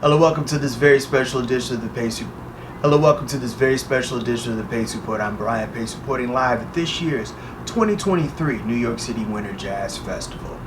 Hello, welcome to this very special edition of the Pace Report. I'm Brian Pace, reporting live at this year's 2023 New York City Winter Jazz Festival.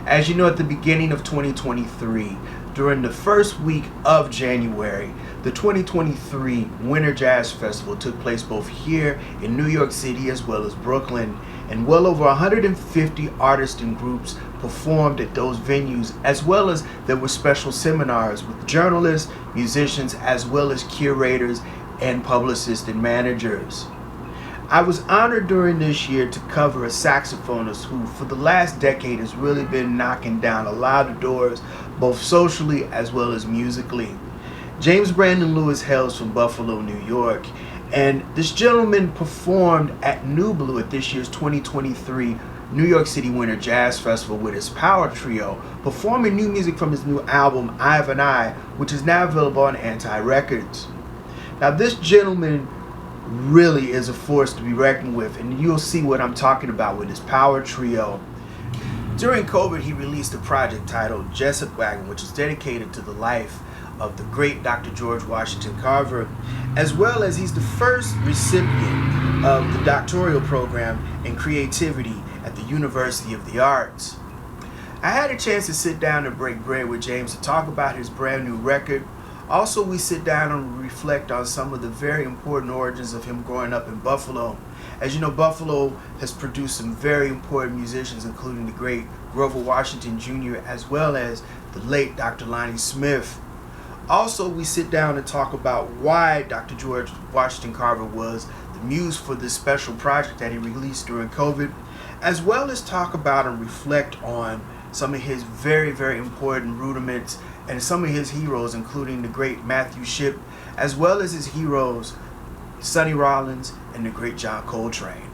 As you know, at the beginning of 2023, during the first week of January, the 2023 Winter Jazz Festival took place both here in New York City as well as Brooklyn, and well over 150 artists and groups performed at those venues, as well as there were special seminars with journalists, musicians, as well as curators and publicists and managers. I was honored during this year to cover a saxophonist who for the last decade has really been knocking down a lot of doors, both socially as well as musically. James Brandon Lewis hails from Buffalo, New York, and this gentleman performed at Nublu at this year's 2023 New York City Winter Jazz Festival with his power trio, performing new music from his new album, Avant Garde, which is now available on Anti Records. Now, this gentleman really is a force to be reckoned with, and you'll see what I'm talking about with his power trio. During COVID, he released a project titled Jessup Wagon, which is dedicated to the life of the great Dr. George Washington Carver, as well as he's the first recipient of the Doctoral Program in Creativity at the University of the Arts. I had a chance to sit down and break bread with James to talk about his brand new record. Also, we sit down and reflect on some of the very important origins of him growing up in Buffalo. As you know, Buffalo has produced some very important musicians, including the great Grover Washington Jr., as well as the late Dr. Lonnie Smith. Also, we sit down and talk about why Dr. George Washington Carver was the muse for this special project that he released during COVID, as well as talk about and reflect on some of his very, very important rudiments and some of his heroes, including the great Matthew Shipp, as well as his heroes, Sonny Rollins and the great John Coltrane.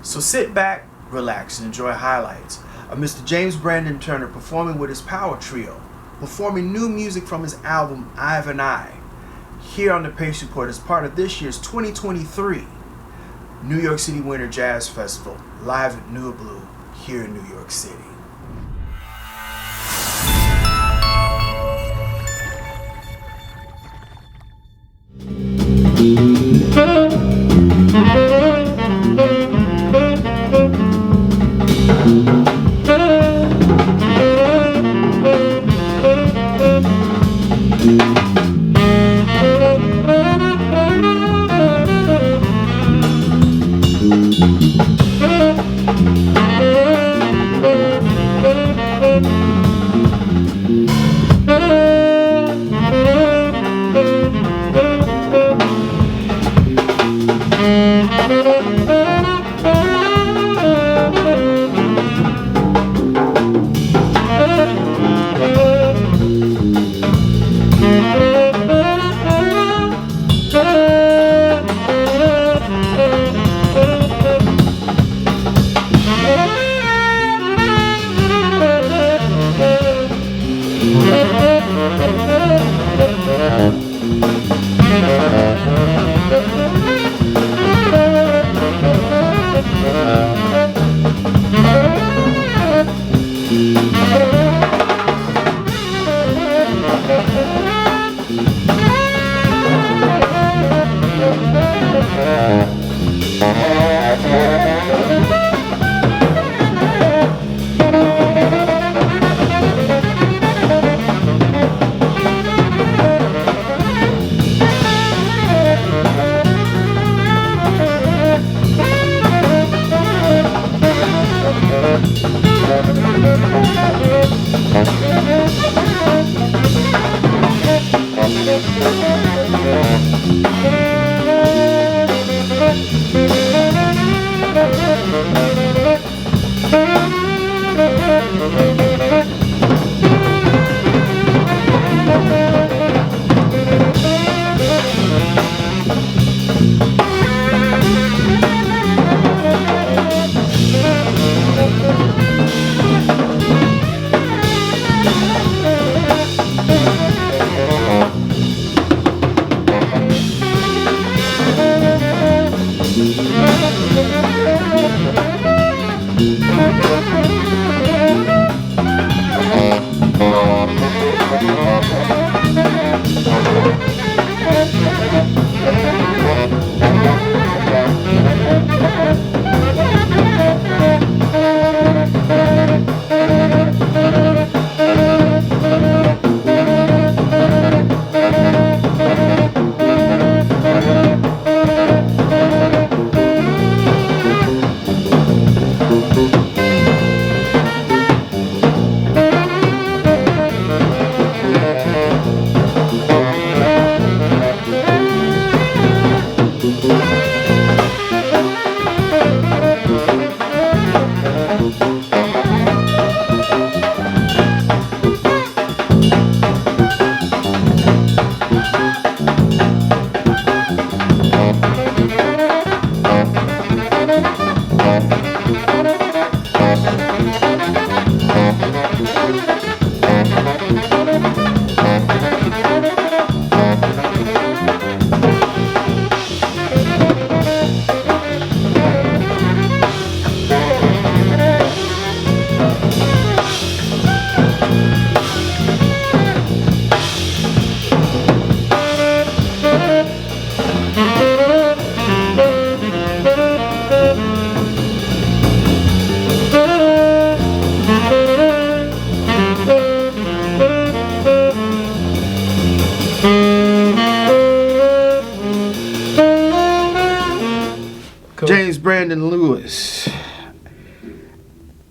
So sit back, relax, and enjoy highlights of Mr. James Brandon Turner performing with his power trio, performing new music from his album Avant Garde, here on the Pace Report as part of this year's 2023 New York City Winter Jazz Festival, live at Nublu here in New York City.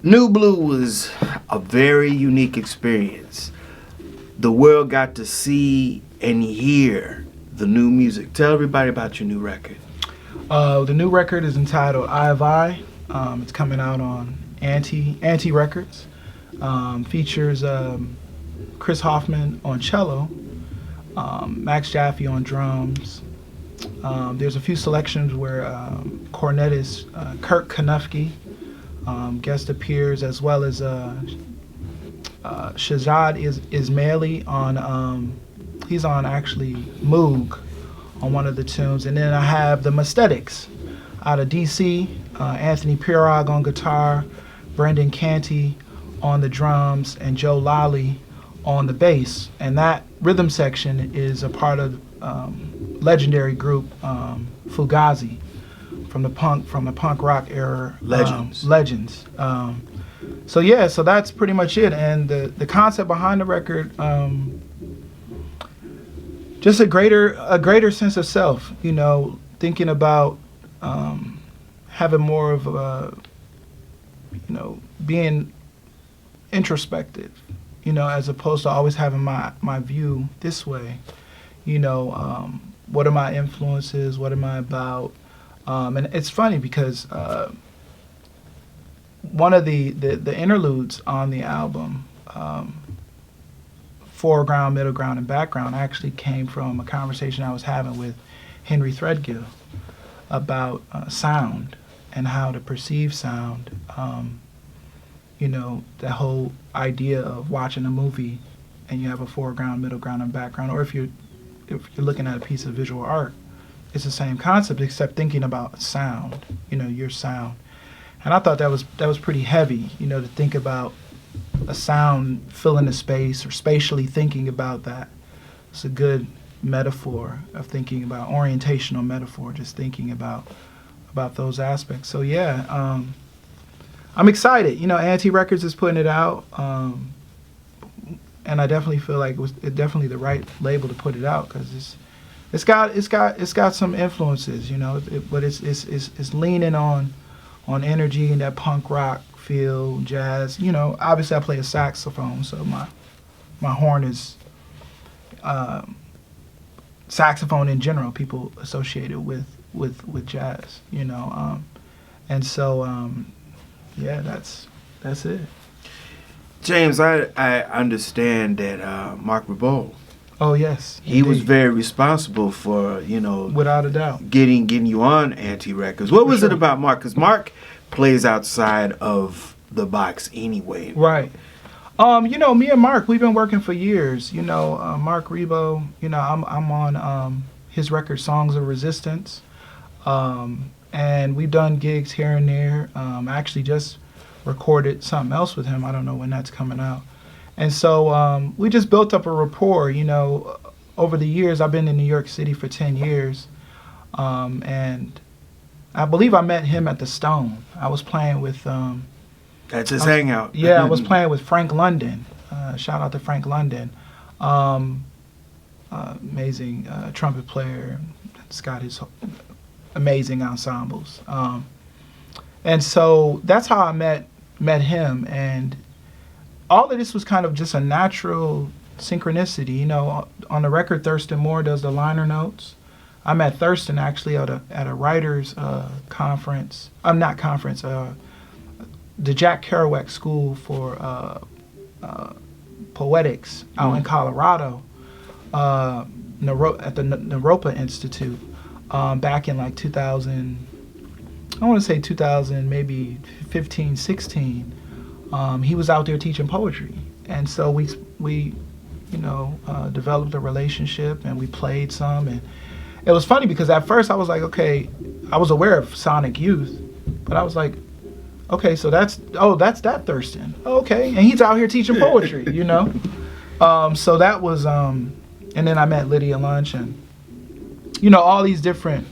Nublu was a very unique experience. The world got to see and hear the new music. Tell everybody about your new record. The new record is entitled I of I. It's coming out on Anti Records. Features Chris Hoffman on cello, Max Jaffe on drums. There's a few selections where cornetist Kirk Kanufke guest appears, as well as Shahzad Ismaili on he's on actually Moog on one of the tunes, and then I have the Mastetics out of DC, Anthony Pirog on guitar, Brendan Canty on the drums, and Joe Lally on the bass. And that rhythm section is a part of legendary group Fugazi from the punk rock era. Legends. So yeah, so that's pretty much it. And the concept behind the record, just a greater sense of self. You know, thinking about having more of a, you know, being introspective, you know, as opposed to always having my view this way. You know, what are my influences? What am I about? And it's funny because one of the interludes on the album, foreground, middle ground, and background, actually came from a conversation I was having with Henry Threadgill about sound and how to perceive sound. You know, the whole idea of watching a movie and you have a foreground, middle ground, and background, or if you're looking at a piece of visual art, it's the same concept, except thinking about sound, you know, your sound. And I thought that was pretty heavy, you know, to think about a sound filling a space, or spatially thinking about that. It's a good metaphor of thinking about, orientational metaphor, just thinking about those aspects. So yeah, I'm excited. You know, Anti Records is putting it out, and I definitely feel like it definitely the right label to put it out, because it's got some influences, you know, but it's leaning on energy and that punk rock feel, jazz. You know, obviously I play a saxophone, so my horn is saxophone in general. People associate it with jazz, you know, and so yeah, that's it. James, I understand that Mark Ribot. Oh yes, he indeed was very responsible for, you know, without a doubt, getting you on Anti Records. What was it about Mark? Because Mark plays outside of the box anyway. Right. You know, me and Mark, we've been working for years. You know, Mark Ribot. You know, I'm on his record Songs of Resistance, and we've done gigs here and there. I actually just recorded something else with him. I don't know when that's coming out. And so we just built up a rapport, you know, over the years. I've been in New York City for 10 years, and I believe I met him at the Stone. I was playing with... That's his hangout. Yeah, I was playing with Frank London. Shout out to Frank London. Amazing trumpet player. He's got his amazing ensembles. And so that's how I met him, and all of this was kind of just a natural synchronicity. You know, on the record, Thurston Moore does the liner notes. I met Thurston actually at a writers conference. Not conference. The Jack Kerouac School for Poetics out in Colorado, at the Naropa Institute, back in like 2000. I want to say 2000, maybe 15, 16. He was out there teaching poetry, and so we developed a relationship, and we played some. And it was funny because at first I was like, okay, I was aware of Sonic Youth, but I was like, okay, so that's that Thurston. Okay, and he's out here teaching poetry, you know. So that was, and then I met Lydia Lunch, and all these different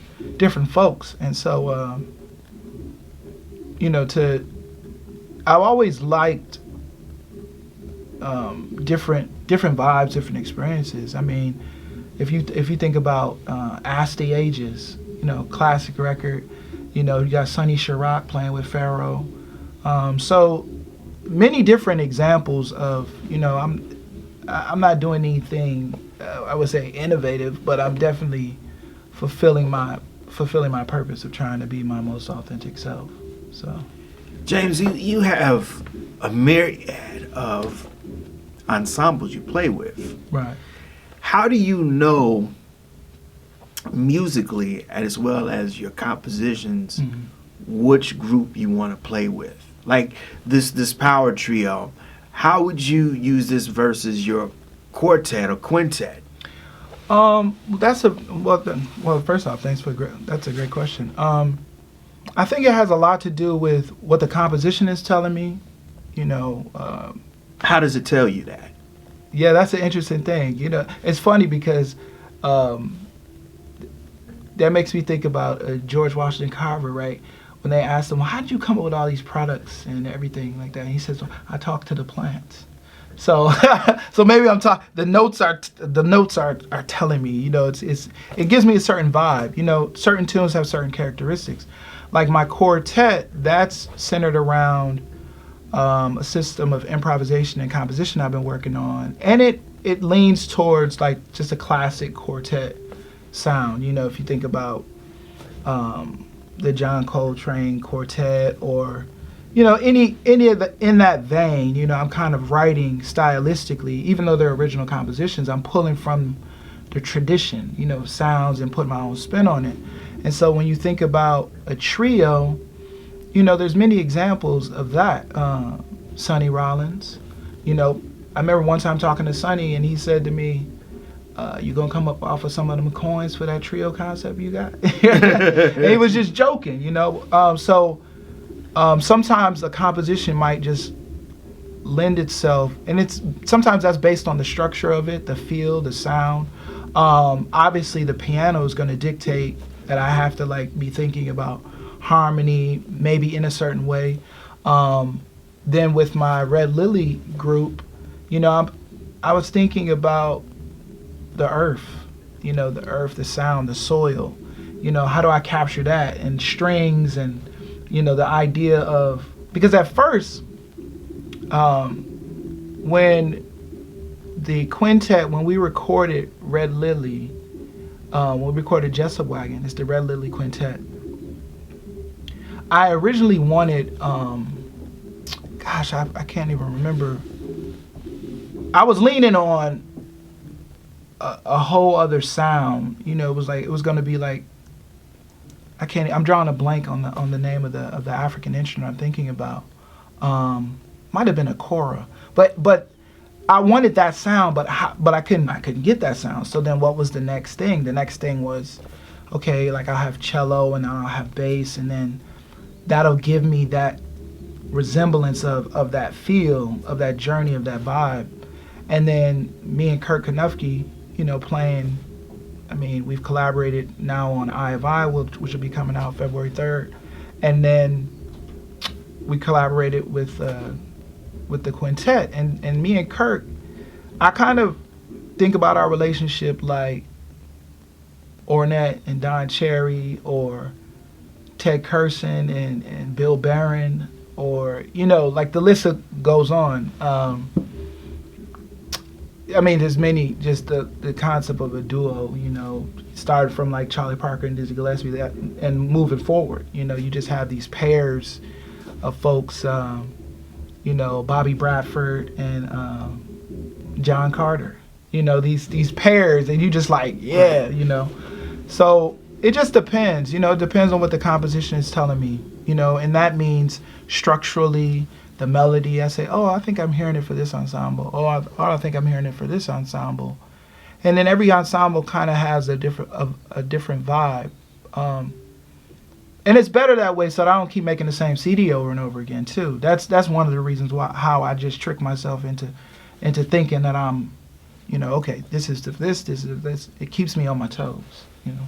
folks, and so I've always liked different vibes, different experiences. I mean, if you think about Ask the Ages, classic record. You got Sonny Chirac playing with Pharoah. So many different examples of, I'm not doing anything, I would say innovative, but I'm definitely fulfilling my purpose of trying to be my most authentic self. So, James, you have a myriad of ensembles you play with. Right. How do you know musically, as well as your compositions, which group you want to play with? Like this power trio, how would you use this versus your quartet or quintet? Well, first off, thanks for that's a great question. I think it has a lot to do with what the composition is telling me. How does it tell you that? Yeah, that's an interesting thing. It's funny because that makes me think about George Washington Carver, right? When they asked him, well, how did you come up with all these products and everything like that? And he says, well, I talk to the plants. So, so maybe I'm talking. The notes are telling me. It gives me a certain vibe. Certain tunes have certain characteristics. Like my quartet, that's centered around a system of improvisation and composition I've been working on, and it leans towards like just a classic quartet sound. If you think about the John Coltrane quartet, or any of the in that vein, I'm kind of writing stylistically, even though they're original compositions, I'm pulling from the tradition, sounds, and putting my own spin on it. And so when you think about a trio, there's many examples of that. Sonny Rollins, I remember one time talking to Sonny, and he said to me, you gonna come up off of some of them coins for that trio concept you got? And he was just joking, So sometimes a composition might just lend itself, and sometimes that's based on the structure of it, the feel, the sound. Obviously, the piano is gonna dictate that I have to be thinking about harmony, maybe in a certain way. Then with my Red Lily group, I was thinking about the earth, the earth, the sound, the soil. How do I capture that? And strings, and the idea of, because at first, when the quintet, when we recorded Red Lily, when we recorded Jessup Wagon, it's the Red Lily Quintet. I originally wanted, I can't even remember. I was leaning on a whole other sound. It was going to be like, I'm drawing a blank on the name of the African instrument I'm thinking about. Might have been a kora, but I wanted that sound, but I couldn't get that sound. So then what was the next thing? The next thing was, okay, like I'll have cello, and then I'll have bass, and then that'll give me that resemblance of that feel, of that journey, of that vibe. And then me and Kurt Konufke, playing, we've collaborated now on Eye of I, which will be coming out February 3rd. And then we collaborated with the quintet. And me and Kurt, I kind of think about our relationship like Ornette and Don Cherry, or Ted Curson and Bill Barron, or, like the list goes on. I mean, there's many, just the concept of a duo, you know, started from like Charlie Parker and Dizzy Gillespie, and moving forward, you know, you just have these pairs of folks, you know, Bobby Bradford and John Carter, you know, these pairs, and you just like, yeah, you know. So it just depends, you know, it depends on what the composition is telling me, you know, and that means structurally, the melody, I say, oh, I think I'm hearing it for this ensemble. Oh, I think I'm hearing it for this ensemble. And then every ensemble kind of has a different vibe. And it's better that way, so that I don't keep making the same CD over and over again too. That's one of the reasons how I just trick myself into thinking that I'm, you know, okay, this is this. It keeps me on my toes, you know.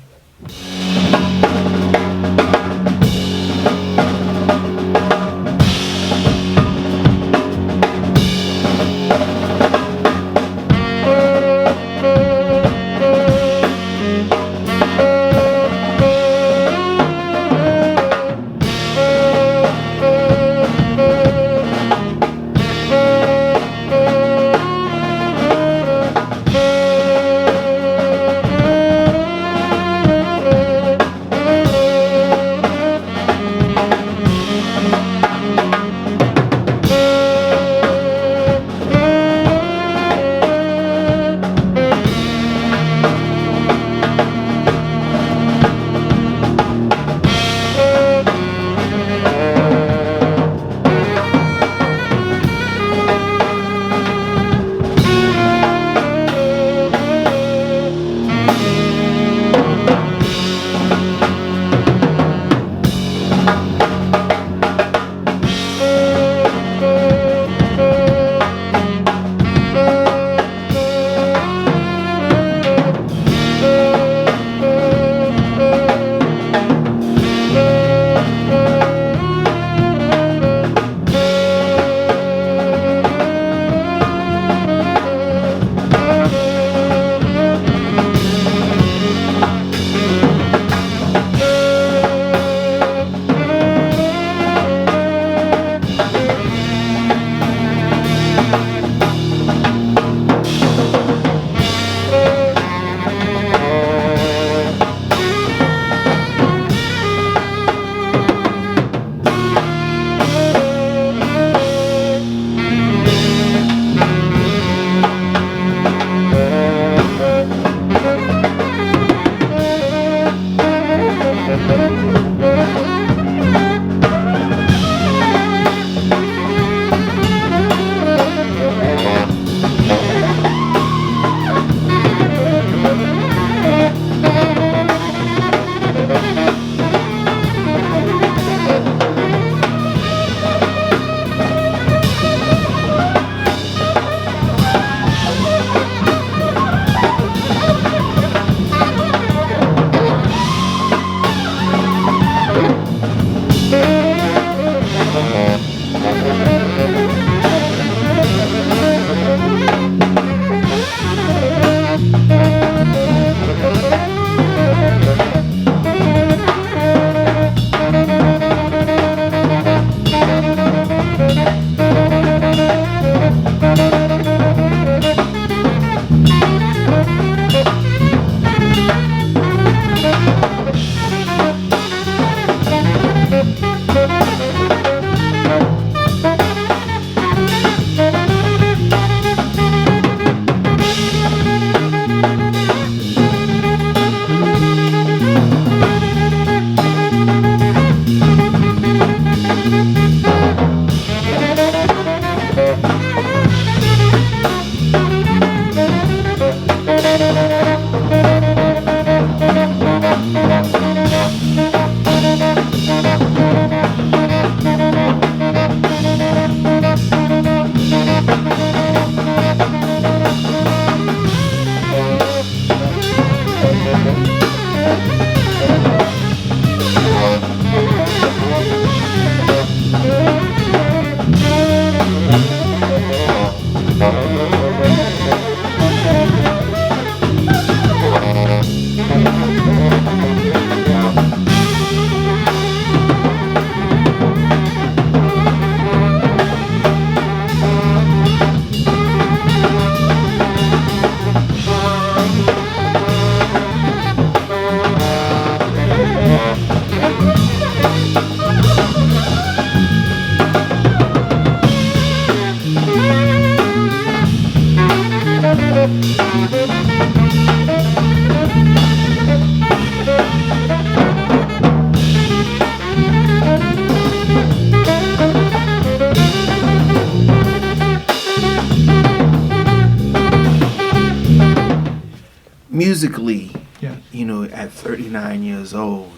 musically, Yeah. you know, at 39 years old,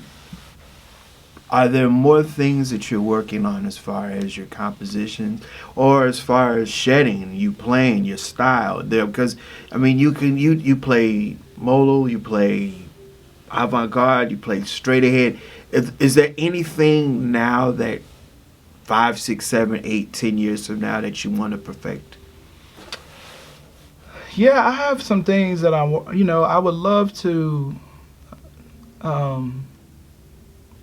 are there more things that you're working on as far as your compositions or as far as shedding, you playing, your style there? Because, I mean, you play Modal, you play Avant Garde, you play straight ahead. Is there anything now that 5, 6, 7, 8, 10 years from now that you want to perfect? Yeah, I have some things that I would love to.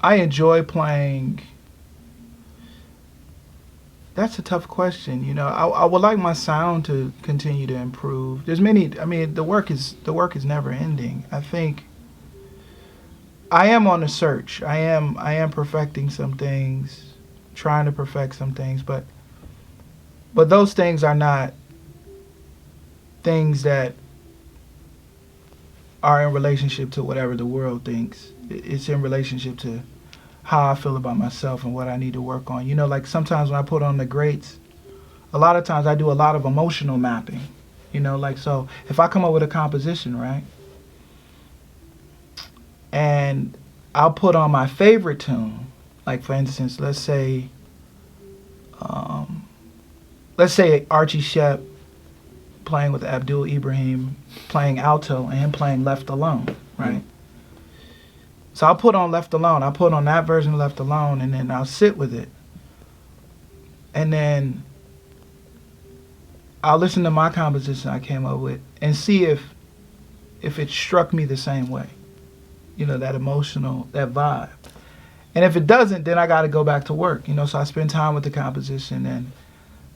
I enjoy playing. That's a tough question. You know, I would like my sound to continue to improve. There's many. I mean, the work is never ending. I think I am on a search. I am perfecting some things, trying to perfect some things, but those things are not things that are in relationship to whatever the world thinks. It's in relationship to how I feel about myself and what I need to work on. You know, like sometimes when I put on the greats, a lot of times I do a lot of emotional mapping. You know, like, so if I come up with a composition, right, and I'll put on my favorite tune, like for instance, let's say Archie Shepp playing with Abdul Ibrahim, playing alto, and him playing Left Alone, right? Mm-hmm. So I'll put on Left Alone. I'll put on that version of Left Alone, and then I'll sit with it. And then I'll listen to my composition I came up with and see if it struck me the same way. You know, that emotional, that vibe. And if it doesn't, then I got to go back to work. You know, so I spend time with the composition, and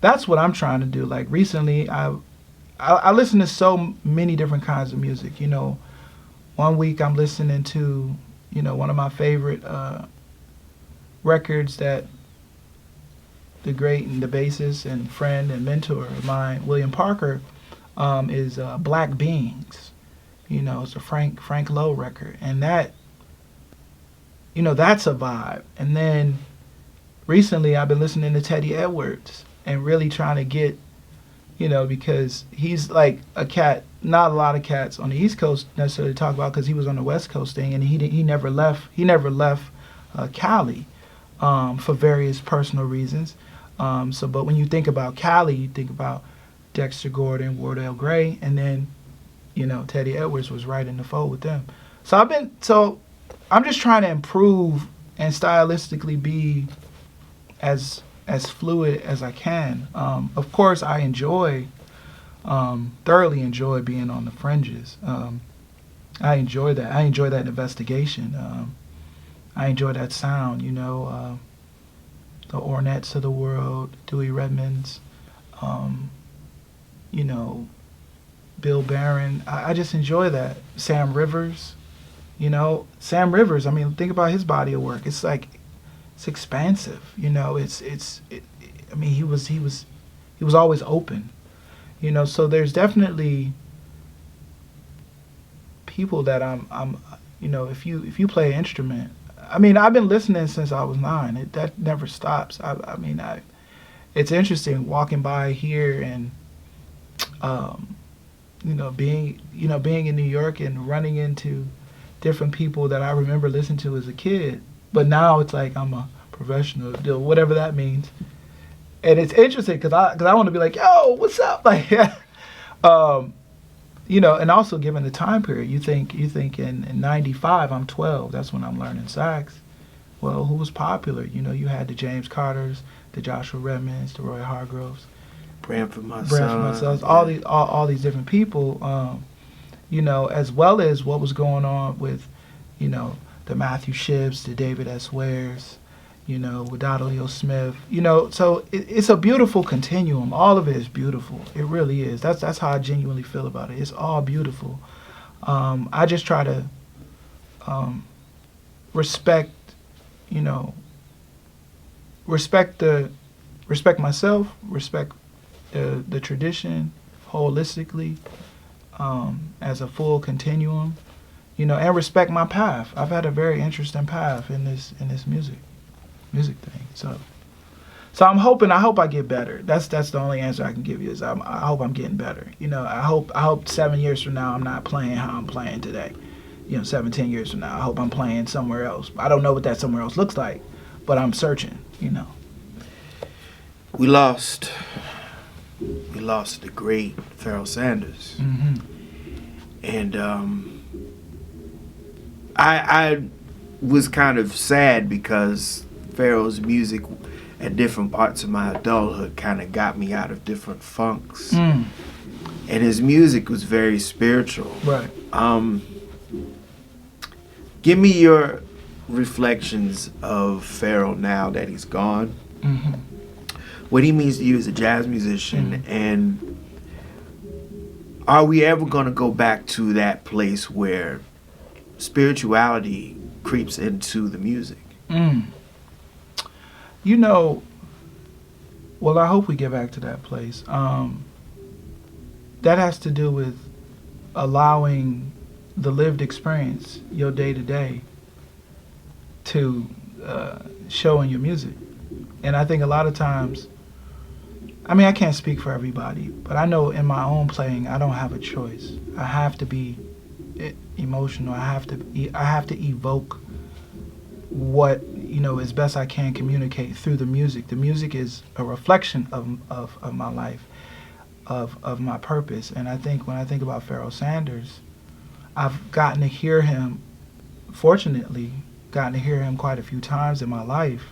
that's what I'm trying to do. Like recently, I listen to so many different kinds of music. You know, one week I'm listening to, you know, one of my favorite records that the great and the bassist and friend and mentor of mine, William Parker, is Black Beings. You know, it's a Frank Lowe record, and that, you know, that's a vibe. And then recently I've been listening to Teddy Edwards and really trying to get, you know, because he's like a cat not a lot of cats on the East Coast necessarily talk about, because he was on the West Coast thing, and he never left Cali for various personal reasons. But when you think about Cali, you think about Dexter Gordon, Wardell Gray, and then, you know, Teddy Edwards was right in the fold with them. So I'm just trying to improve and stylistically be as fluid as I can. Of course, I thoroughly enjoy being on the fringes. I enjoy that. I enjoy that investigation. I enjoy that sound, you know, the Ornets of the world, Dewey Redmonds, you know, Bill Barron. I just enjoy that. Sam Rivers, you know, I mean, think about his body of work. It's like, it's expansive, you know. I mean, he was always open, you know. So there's definitely people that I'm, you know, if you play an instrument, I mean, I've been listening since I was 9. That never stops. I mean, it's interesting walking by here and, being in New York and running into different people that I remember listening to as a kid. But now it's like I'm a professional, whatever that means. And it's interesting because I want to be like, yo, what's up? Like, you know, and also given the time period, you think in 95, I'm 12. That's when I'm learning sax. Well, who was popular? You know, you had the James Carters, the Joshua Redmonds, the Roy Hargroves, Branford Marsalis, all these different people, you know, as well as what was going on with, you know, the Matthew Shipps, the David S. Wares, you know, Waddada Leo Smith, you know. So it's a beautiful continuum. All of it is beautiful. It really is. That's how I genuinely feel about it. It's all beautiful. I just try to respect, you know, respect myself, respect the tradition holistically, as a full continuum, you know, and respect my path. I've had a very interesting path in this music thing. So I hope I get better. That's the only answer I can give you is I hope I'm getting better. You know, I hope 7 years from now I'm not playing how I'm playing today. You know, 10 years from now I hope I'm playing somewhere else. I don't know what that somewhere else looks like, but I'm searching. You know. We lost the great Pharoah Sanders, and I was kind of sad because Pharoah's music at different parts of my adulthood kind of got me out of different funks. And his music was very spiritual. Right. Give me your reflections of Pharoah now that he's gone. What he means to you as a jazz musician, and are we ever going to go back to that place where spirituality creeps into the music? You know, well, I hope we get back to that place. That has to do with allowing the lived experience, your day-to-day, to show in your music. And I think a lot of times, I mean, I can't speak for everybody, but I know in my own playing, I don't have a choice. I have to be emotional. I have to evoke what, you know, as best I can communicate through the music. The music is a reflection of my life, of my purpose. And I think when I think about Pharoah Sanders, I've gotten to hear him, fortunately, gotten to hear him quite a few times in my life.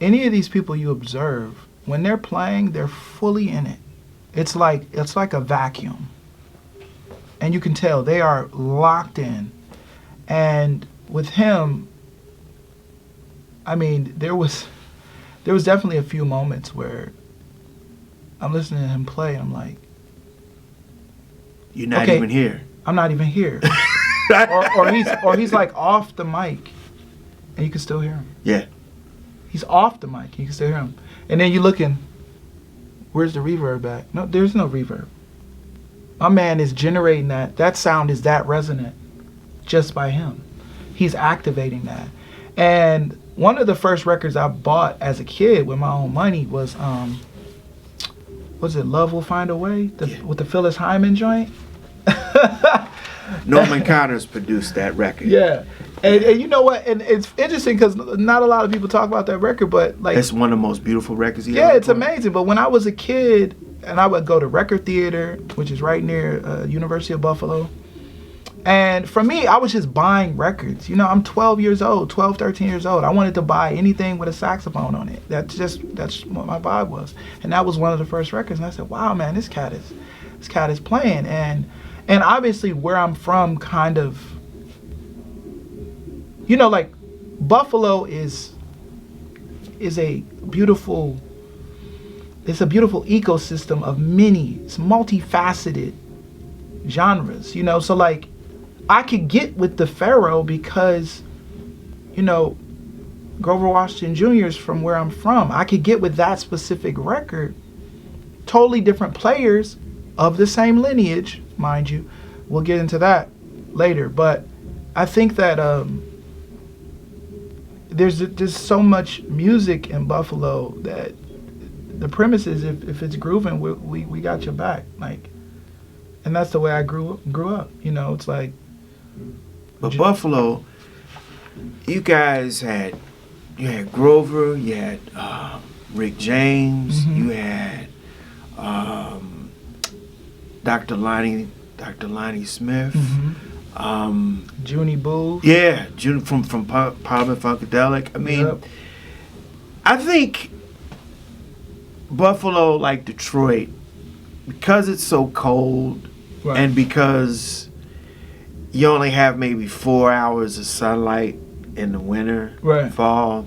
Any of these people you observe, when they're playing, they're fully in it. It's like a vacuum. And you can tell they are locked in. And with him, I mean, there was definitely a few moments where I'm listening to him play and I'm like, you're not even here. I'm not even here. or he's like off the mic and you can still hear him. Yeah. He's off the mic, you can still hear him. And then you're looking, where's the reverb at? No, there's no reverb. My man is generating that sound is that resonant just by him. He's activating that. And one of the first records I bought as a kid with my own money was Love Will Find a Way? With the Phyllis Hyman joint? Norman Connors produced that record. Yeah. And you know what? And it's interesting because not a lot of people talk about that record, but like... It's one of the most beautiful records he ever Yeah, it's put. amazing. But when I was a kid, and I would go to Record Theater, which is right near University of Buffalo, and for me, I was just buying records. You know, I'm 13 years old. I wanted to buy anything with a saxophone on it. That's what my vibe was. And that was one of the first records. And I said, wow, man, this cat is playing. And obviously where I'm from kind of, you know, like Buffalo is a beautiful ecosystem of it's multifaceted genres, you know, so like I could get with the Pharoah because, you know, Grover Washington Jr. is from where I'm from. I could get with that specific record. Totally different players of the same lineage, mind you. We'll get into that later. But I think that there's so much music in Buffalo that the premise is if it's grooving, we got your back. Like, and that's the way I grew up. You know, it's like. But Buffalo, you guys had Grover, you had Rick James, you had Dr. Lonnie Smith, Junie Booth. Yeah, from Parliament Funkadelic. I mean, I think Buffalo, like Detroit, because it's so cold, right, and because you only have maybe 4 hours of sunlight in the winter, right, fall,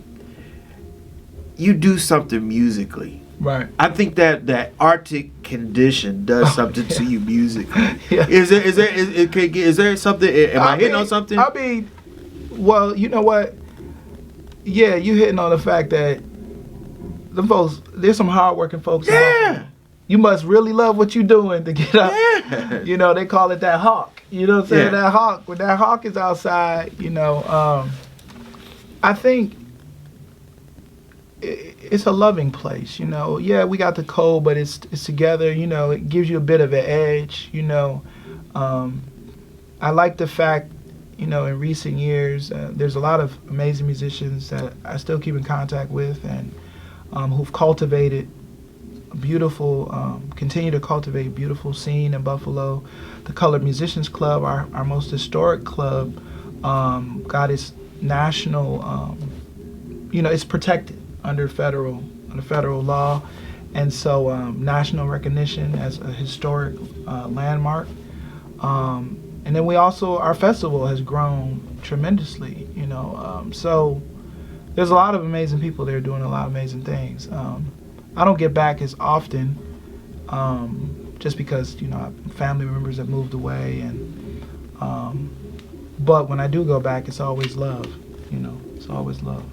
you do something musically. Right. I think that Arctic condition does something to you musically. Yeah. Is there something? Am I hitting on something? I mean, well, you know what? Yeah, you hitting on the fact that them folks, there's some hardworking folks. Yeah. You must really love what you're doing to get up. Yeah. You know, they call it that hawk. You know what I'm saying? Yeah. That hawk. When that hawk is outside, you know, I think it's a loving place, you know. Yeah, we got the cold, but it's together, you know. It gives you a bit of an edge, you know. I like the fact, you know, in recent years, there's a lot of amazing musicians that I still keep in contact with, and who've cultivated a beautiful, continue to cultivate a beautiful scene in Buffalo. The Colored Musicians Club, our most historic club, got its national, you know, it's protected under federal law, and so national recognition as a historic landmark. And then we also, our festival has grown tremendously, you know. So there's a lot of amazing people there doing a lot of amazing things. I don't get back as often, just because, you know, family members have moved away, and but when I do go back, it's always love, you know. It's always love.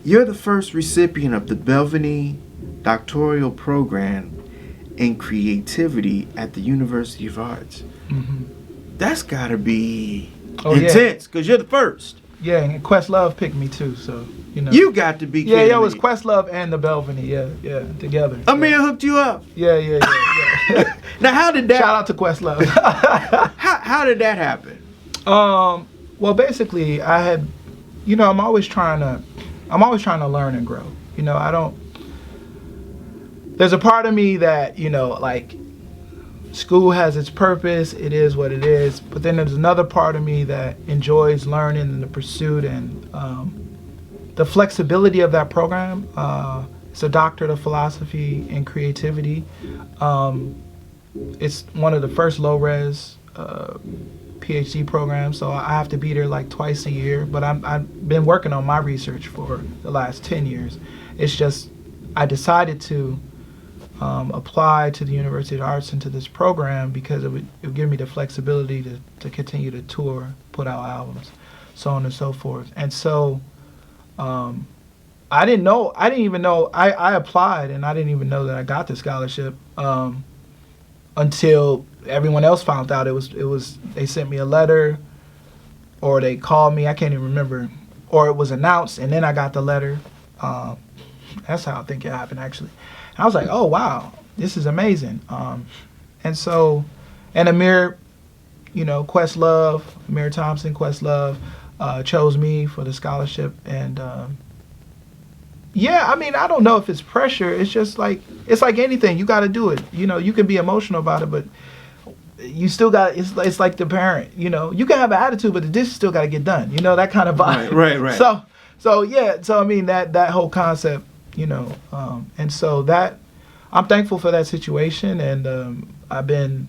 You're the first recipient of the Balvente Doctoral Program in Creativity at the University of Arts. Mm-hmm. That's gotta be intense, because you're the first. Yeah, and Questlove picked me too, so, you know. You got to be kidding Yeah, it was me. Questlove and the Balvente, yeah, together. Amir hooked you up. Yeah. Now, how did that... Shout out to Questlove. how did that happen? Well, basically, I had, you know, I'm always trying to learn and grow. You know, there's a part of me that, you know, like, school has its purpose, it is what it is, but then there's another part of me that enjoys learning and the pursuit and the flexibility of that program. It's a doctorate of philosophy and creativity. It's one of the first low-res PhD programs, so I have to be there like twice a year, but I've been working on my research for the last 10 years. It's just I decided to apply to the University of Arts into this program because it would give me the flexibility to continue to tour, put out albums, so on and so forth. And so I applied and I didn't even know that I got the scholarship until everyone else found out. It was they sent me a letter or they called me, I can't even remember, or it was announced and then I got the letter. That's how I think it happened, actually. I was like, oh, wow, this is amazing. And Amir, you know, Amir Thompson, Questlove, chose me for the scholarship. And yeah, I mean, I don't know if it's pressure. It's just like, it's like anything. You got to do it. You know, you can be emotional about it, but you still got, it's like the parent, you know, you can have an attitude, but the dish still got to get done. You know, that kind of vibe. Right. So yeah, so I mean, that whole concept, you know, and so that I'm thankful for that situation, and I've been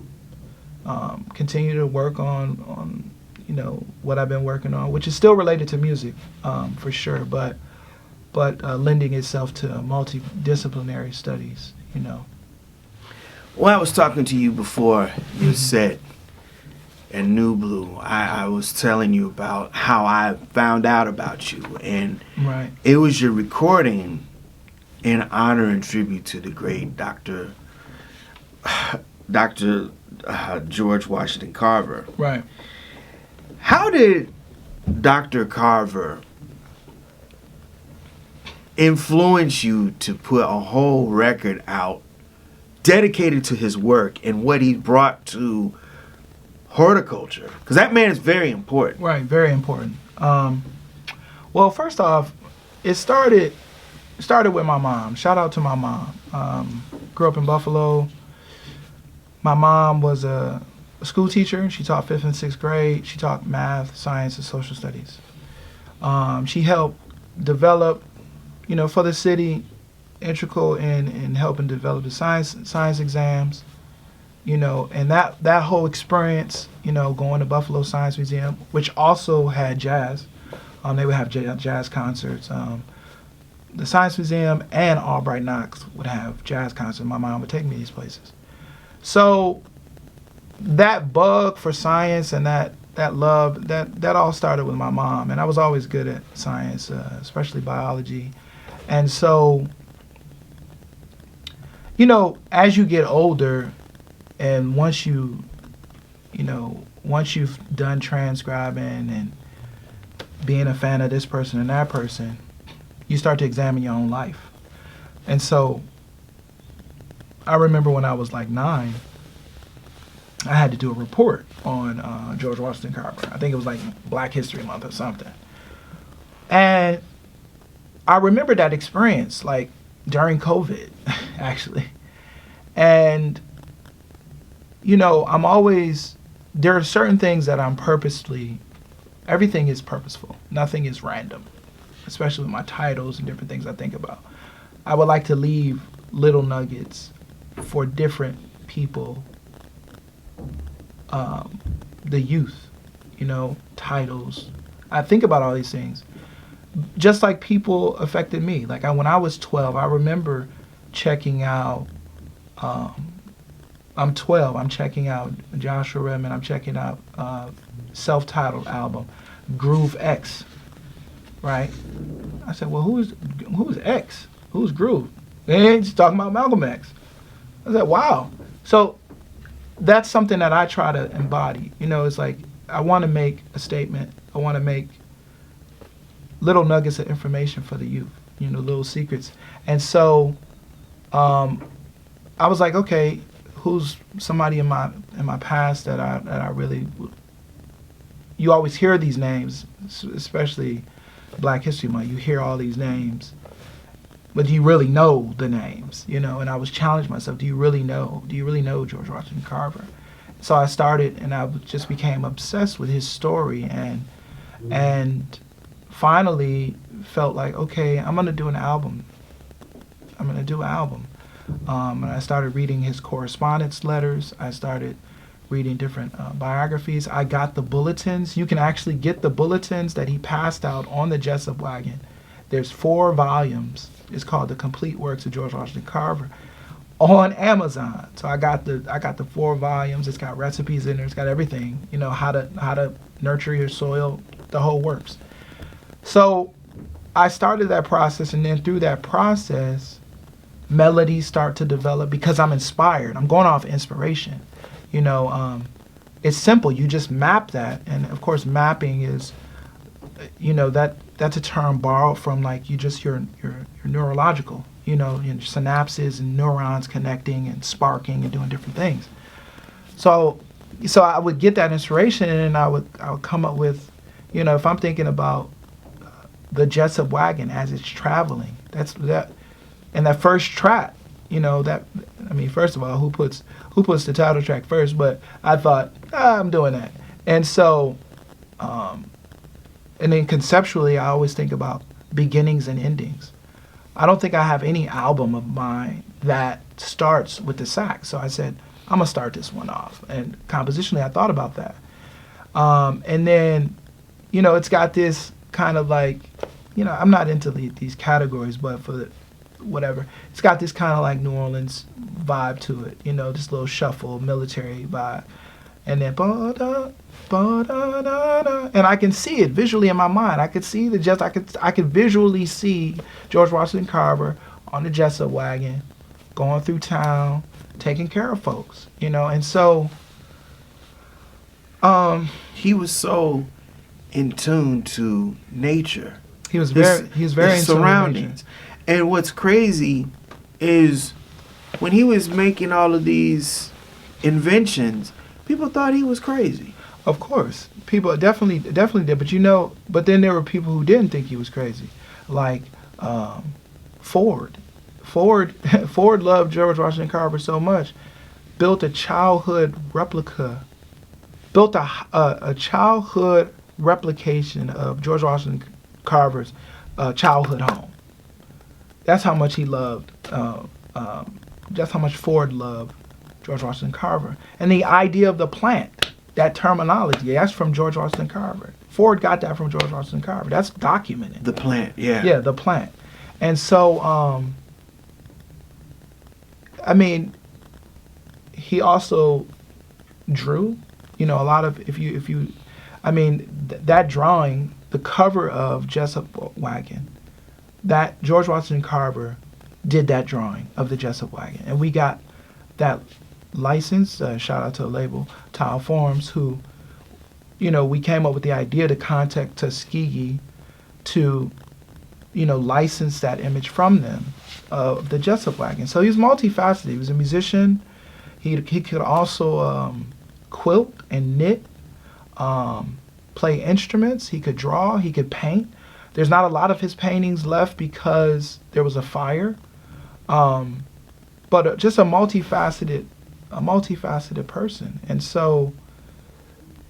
continue to work on you know what I've been working on, which is still related to music for sure, but lending itself to multidisciplinary studies, you know. Well, I was talking to you before you said in Nublu, I was telling you about how I found out about you, and right. It was your recording in honor and tribute to the great Dr. George Washington Carver. Right. How did Dr. Carver influence you to put a whole record out dedicated to his work and what he brought to horticulture? Because that man is very important. Right, very important. Well, first off, it started with my mom. Shout out to my mom. Grew up in Buffalo. My mom was a school teacher. She taught 5th and 6th grade. She taught math, science, and social studies. She helped develop, you know, for the city, integral in helping develop the science exams, you know, and that whole experience, you know, going to Buffalo Science Museum, which also had jazz. They would have jazz concerts. The Science Museum and Albright Knox would have jazz concerts. My mom would take me to these places. So that bug for science and that love, that all started with my mom. And I was always good at science, especially biology. And so, you know, as you get older and once you've done transcribing and being a fan of this person and that person, you start to examine your own life. And so I remember when I was like 9, I had to do a report on George Washington Carver. I think it was like Black History Month or something. And I remember that experience, like during COVID, actually. And, you know, there are certain things that I'm everything is purposeful. Nothing is random, especially with my titles and different things I think about. I would like to leave little nuggets for different people, the youth, you know, titles. I think about all these things. Just like people affected me. Like when I was 12, I remember checking out, I'm 12, I'm checking out Josh Werner, I'm checking out self-titled album, Groove X. right? I said, well, who's X? Who's Groove? And he's talking about Malcolm X. I said, wow. So that's something that I try to embody. You know, it's like I want to make a statement. I want to make little nuggets of information for the youth, you know, little secrets. And so I was like, okay, who's somebody in my past that I really, you always hear these names, especially Black History Month. You hear all these names, but do you really know the names? You know, and I was challenging myself, do you really know George Washington Carver? So I started, and I just became obsessed with his story, and finally felt like, okay, I'm gonna do an album. And I started reading his correspondence letters. I started reading different biographies. I got the bulletins. You can actually get the bulletins that he passed out on the Jessup wagon. There's 4 volumes. It's called The Complete Works of George Washington Carver on Amazon. So I got the 4 volumes. It's got recipes in there. It's got everything. You know, how to nurture your soil, the whole works. So I started that process, and then through that process, melodies start to develop because I'm inspired. I'm going off inspiration. You know, it's simple. You just map that, and of course, mapping is, you know, that's a term borrowed from like your neurological. You know, your synapses and neurons connecting and sparking and doing different things. So I would get that inspiration, and I would come up with, you know, if I'm thinking about the Jessup wagon as it's traveling, that's that. And that first track, you know, that, I mean, first of all, who puts the title track first? But I thought, I'm doing that. And so, and then conceptually, I always think about beginnings and endings. I don't think I have any album of mine that starts with the sax. So I said, I'm gonna start this one off. And compositionally, I thought about that. And then, you know, it's got this kind of like, you know, I'm not into these categories, but for whatever, it's got this kind of like New Orleans vibe to it, you know, this little shuffle, military vibe, and then ba-da, ba-da-da-da, and I can see it visually in my mind. I could see I could visually see George Washington Carver on the Jessup wagon, going through town, taking care of folks, you know, and so he was so in tune to nature. He was very his in tune with surroundings. And what's crazy is when he was making all of these inventions, people thought he was crazy. Of course, people definitely did. But you know, then there were people who didn't think he was crazy, like Ford. Ford loved George Washington Carver so much, built a childhood replica, built a childhood replication of George Washington Carver's childhood home. That's how much he loved. That's how much Ford loved George Washington Carver. And the idea of the plant, that terminology, that's from George Washington Carver. Ford got that from George Washington Carver. That's documented. The plant, yeah. Yeah, the plant. And so, I mean, he also drew. You know, a lot of that drawing, the cover of Jessup Wagon, that George Washington Carver did that drawing of the Jessup Wagon, and we got that license. Shout out to the label Tile Forms, who, you know, we came up with the idea to contact Tuskegee to, you know, license that image from them of the Jessup Wagon. So he was multifaceted. He was a musician. He could also quilt and knit, play instruments. He could draw. He could paint. There's not a lot of his paintings left because there was a fire, but just a multifaceted person. And so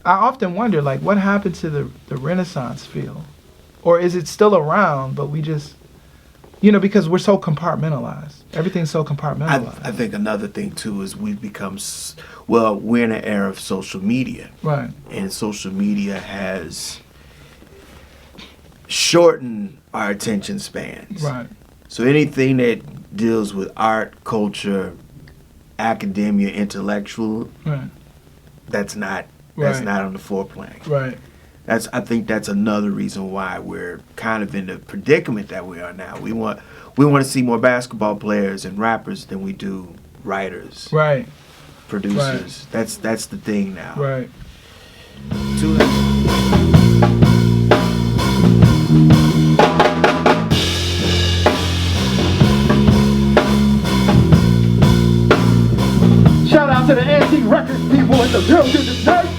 I often wonder, like, what happened to the Renaissance feel? Or is it still around, but we just, you know, because we're so compartmentalized. Everything's so compartmentalized. I think another thing, too, is we've become, we're in an era of social media. Right. And social media has shorten our attention spans. Right. So anything that deals with art, culture, academia, intellectual, right. that's not on the foreplank. Right. I think that's another reason why we're kind of in the predicament that we are now. We want to see more basketball players and rappers than we do writers, right, producers. Right. That's the thing now. Right. Shout out to the Antique Records people in the building tonight.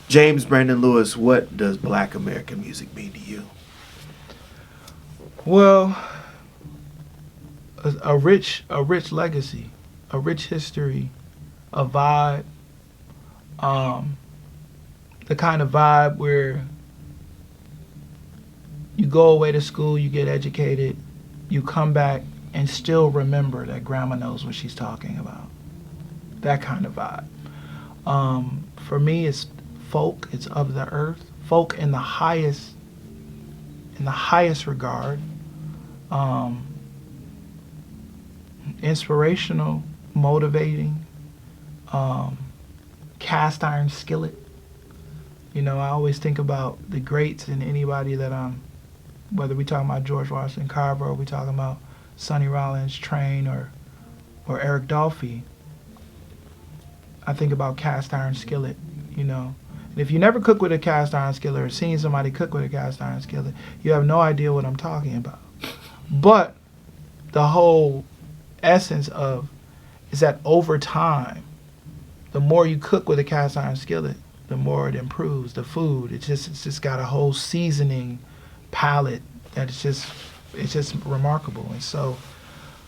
James Brandon Lewis, what does Black American music mean to you? Well, a rich legacy, a rich history, a vibe, the kind of vibe where you go away to school, you get educated, you come back and still remember that grandma knows what she's talking about. That kind of vibe. For me, it's folk, it's of the earth. Folk in the highest regard. Inspirational, motivating, cast iron skillet. You know, I always think about the greats and anybody that whether we talking about George Washington Carver or we talking about Sonny Rollins, Train, or Eric Dolphy. I think about cast iron skillet, you know. And if you never cook with a cast iron skillet or seen somebody cook with a cast iron skillet, you have no idea what I'm talking about. But the whole essence of is that over time, the more you cook with a cast iron skillet, the more it improves the food. It's just got a whole seasoning palette that it's just it's just remarkable. And so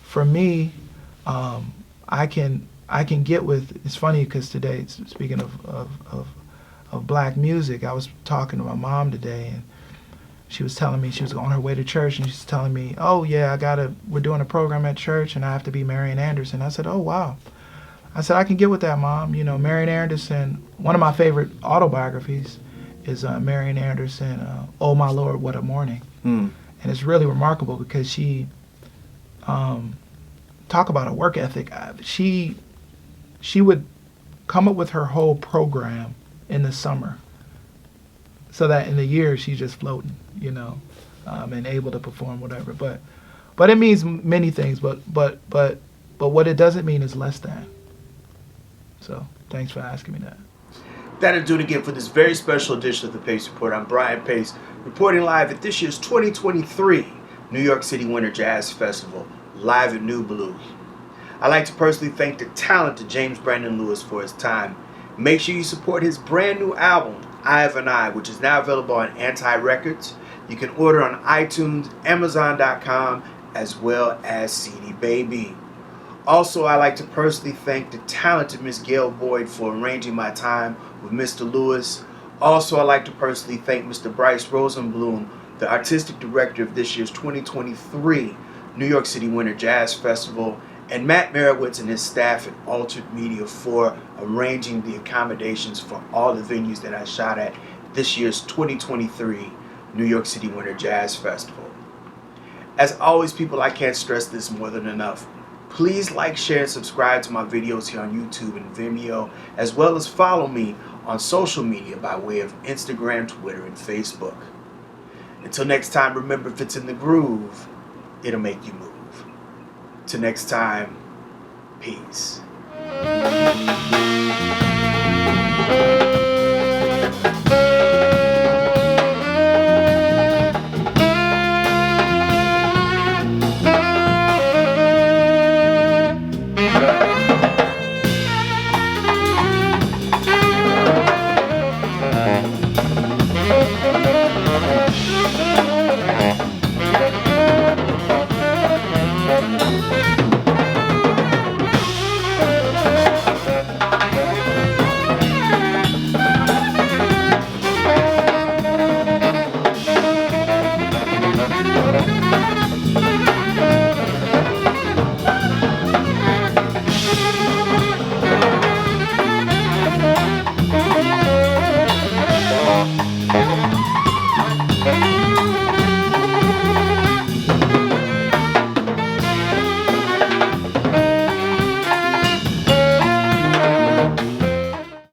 for me, I can get with, it's funny because today, speaking of black music, I was talking to my mom today, and she was telling me, she was on her way to church, and she's telling me, oh yeah, we're doing a program at church and I have to be Marian Anderson. I said, oh wow. I said, I can get with that, Mom. You know, Marian Anderson, one of my favorite autobiographies is Marian Anderson, Oh My Lord, What a Morning. And it's really remarkable because she, talk about a work ethic. She would come up with her whole program in the summer, so that in the year she's just floating, you know, and able to perform whatever. But it means many things. But what it doesn't mean is less than. So thanks for asking me that. That'll do it again for this very special edition of the Pace Report. I'm Brian Pace, reporting live at this year's 2023 New York City Winter Jazz Festival, live at Nublu. I'd like to personally thank the talented James Brandon Lewis for his time. Make sure you support his brand new album, Eye of an Eye, which is now available on Anti Records. You can order on iTunes, Amazon.com, as well as CD Baby. Also, I'd like to personally thank the talented Miss Gail Boyd for arranging my time with Mr. Lewis. Also, I'd like to personally thank Mr. Bryce Rosenblum, the artistic director of this year's 2023 New York City Winter Jazz Festival, and Matt Merowitz and his staff at Altered Media for arranging the accommodations for all the venues that I shot at this year's 2023 New York City Winter Jazz Festival. As always, people, I can't stress this more than enough. Please like, share, and subscribe to my videos here on YouTube and Vimeo, as well as follow me on social media by way of Instagram, Twitter, and Facebook. Until next time, remember, if it's in the groove, it'll make you move. Till next time, peace.